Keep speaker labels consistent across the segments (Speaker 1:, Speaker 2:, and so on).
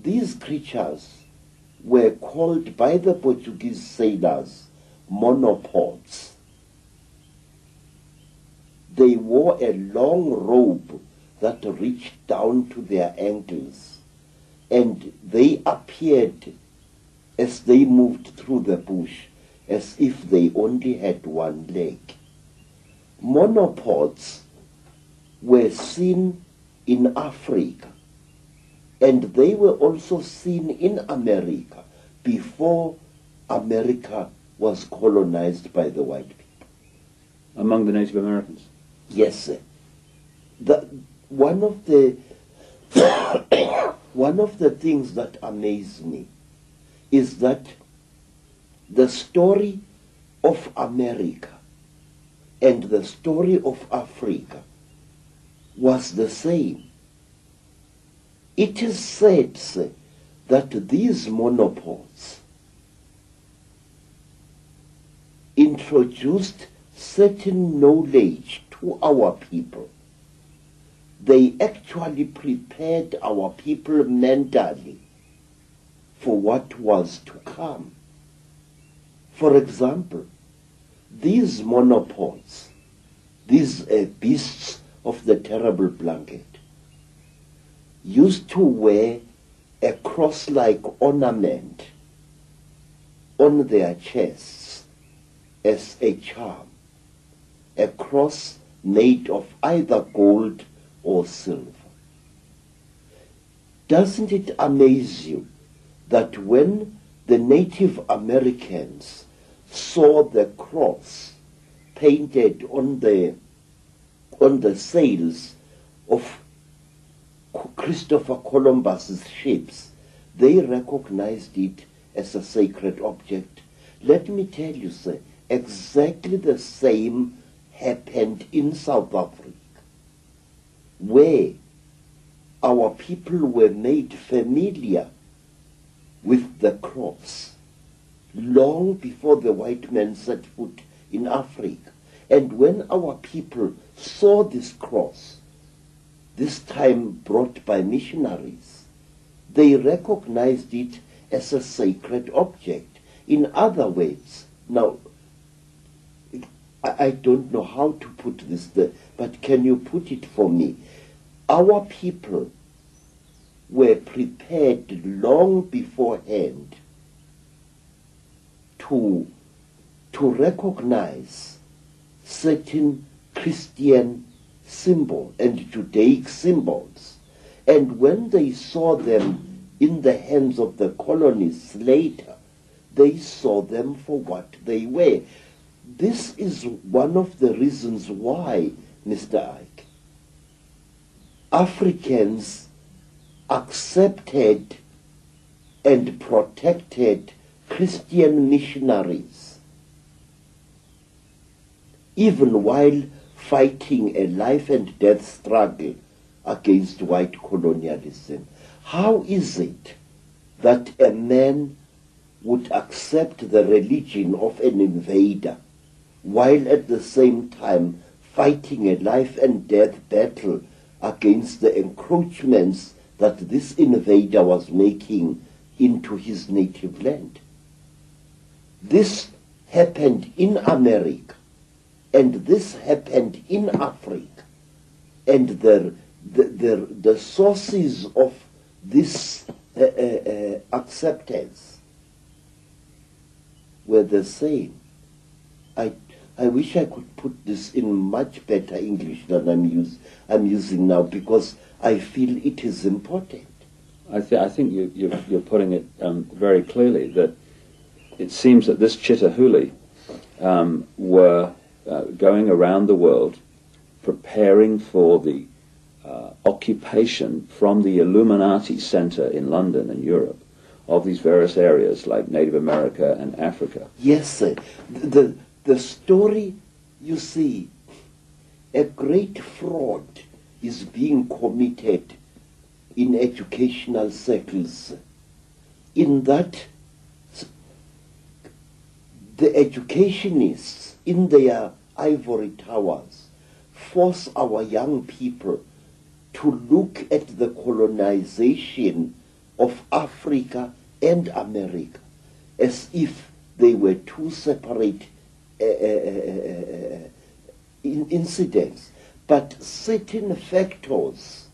Speaker 1: These creatures were called by the Portuguese sailors monopods. They wore a long robe that reached down to their ankles, and they appeared as they moved through the bush as if they only had one leg. Monopods were seen in Africa, and they were also seen in America before America was colonized by the white people.
Speaker 2: Among the Native Americans?
Speaker 1: Yes, sir. One of the things that amaze me is that the story of America and the story of Africa was the same. It is said, sir, that these monopods introduced certain knowledge to our people. They actually prepared our people mentally for what was to come. For example, these monopods, these beasts of the terrible blanket, used to wear a cross-like ornament on their chests as a charm, a cross made of either gold or silver. Doesn't it amaze you that when the Native Americans saw the cross painted on the sails of Christopher Columbus's ships, they recognized it as a sacred object? Let me tell you, sir, exactly the same happened in South Africa, where our people were made familiar with the cross long before the white man set foot in Africa. And when our people saw this cross, this time brought by missionaries, they recognized it as a sacred object. In other words, now, I don't know how to put this there, but can you put it for me? Our people were prepared long beforehand to recognize certain Christian symbols and Judaic symbols. And when they saw them in the hands of the colonists later, they saw them for what they were. This is one of the reasons why, Mr. Icke, Africans accepted and protected Christian missionaries, even while fighting a life and death struggle against white colonialism. How is it that a man would accept the religion of an invader while at the same time fighting a life and death battle against the encroachments that this invader was making into his native land? This happened in America, and this happened in Africa, and the sources of this acceptance were the same. I wish I could put this in much better English than I'm using now, because I feel it is important.
Speaker 2: I think you're putting it very clearly, that it seems that this Chitahuli were going around the world preparing for the occupation from the Illuminati Center in London and Europe of these various areas like Native America and Africa.
Speaker 1: Yes, sir. The story, you see, a great fraud is being committed in educational circles, in that the educationists in their ivory towers force our young people to look at the colonization of Africa and America, as if they were two separate incidents. But certain factors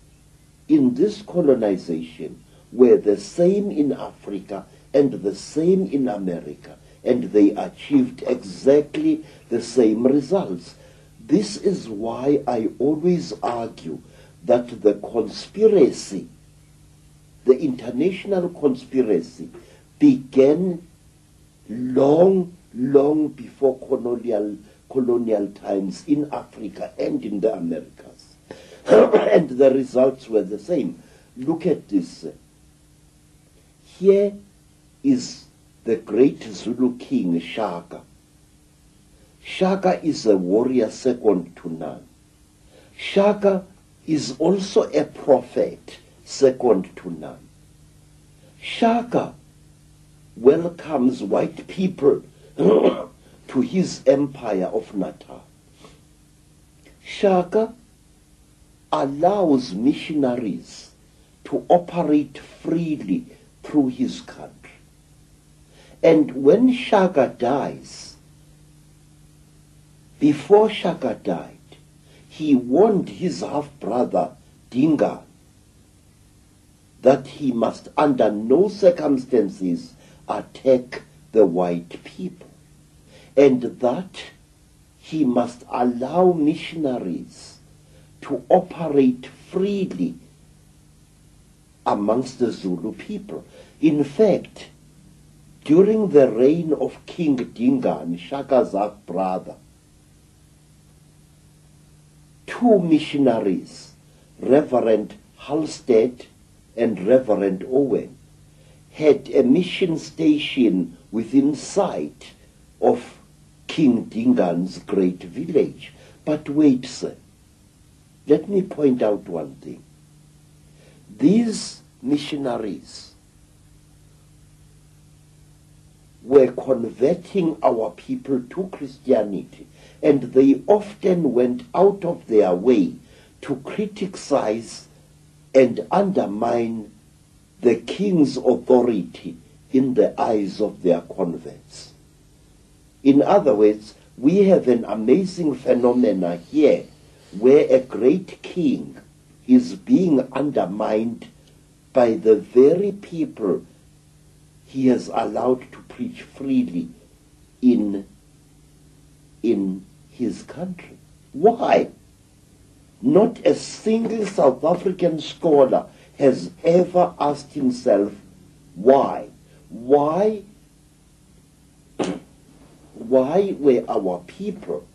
Speaker 1: in this colonization were the same in Africa and the same in America, and they achieved exactly the same results. This is why I always argue that the conspiracy, the international conspiracy, began long before colonial times in Africa and in the Americas. And the results were the same. Look at this. Here is the great Zulu king, Shaka. Shaka is a warrior second to none. Shaka is also a prophet second to none. Shaka welcomes white people to his empire of Natal. Shaka allows missionaries to operate freely through his country. And when Shaka dies, before Shaka died, he warned his half-brother Dinga that he must under no circumstances attack the white people, and that he must allow missionaries to operate freely amongst the Zulu people. In fact, during the reign of King Dinga, Shaka's half-brother, two missionaries, Reverend Halstead and Reverend Owen, had a mission station within sight of King Dinga's great village. But wait, sir, let me point out one thing. These missionaries were converting our people to Christianity, and they often went out of their way to criticize and undermine the king's authority in the eyes of their converts. In other words, we have an amazing phenomena here where a great king is being undermined by the very people he has allowed to preach freely in his country. Why? Not a single South African scholar has ever asked himself why. Why were our people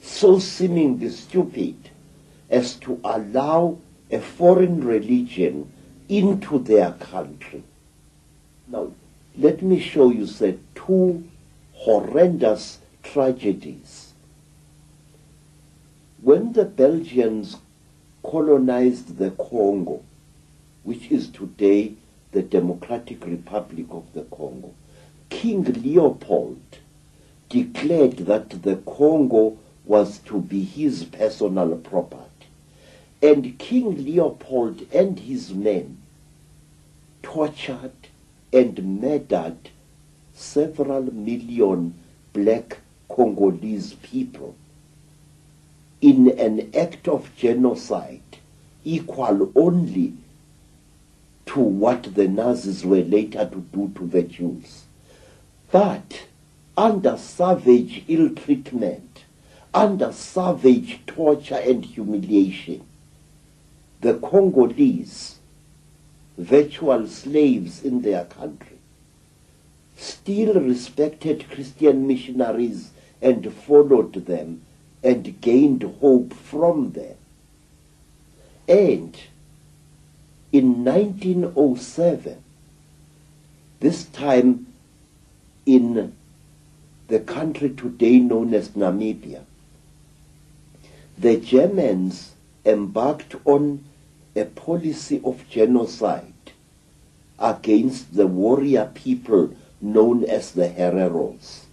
Speaker 1: so seemingly stupid as to allow a foreign religion into their country? Now, let me show you, sir, two horrendous tragedies. When the Belgians colonized the Congo, which is today the Democratic Republic of the Congo, King Leopold declared that the Congo was to be his personal property. And King Leopold and his men tortured and murdered several million black Congolese people in an act of genocide equal only to what the Nazis were later to do to the Jews. But under savage ill treatment, under savage torture and humiliation, the Congolese, virtual slaves in their country, still respected Christian missionaries and followed them and gained hope from them. And in 1907, this time in the country today known as Namibia, the Germans embarked on a policy of genocide against the warrior people known as the Hereros.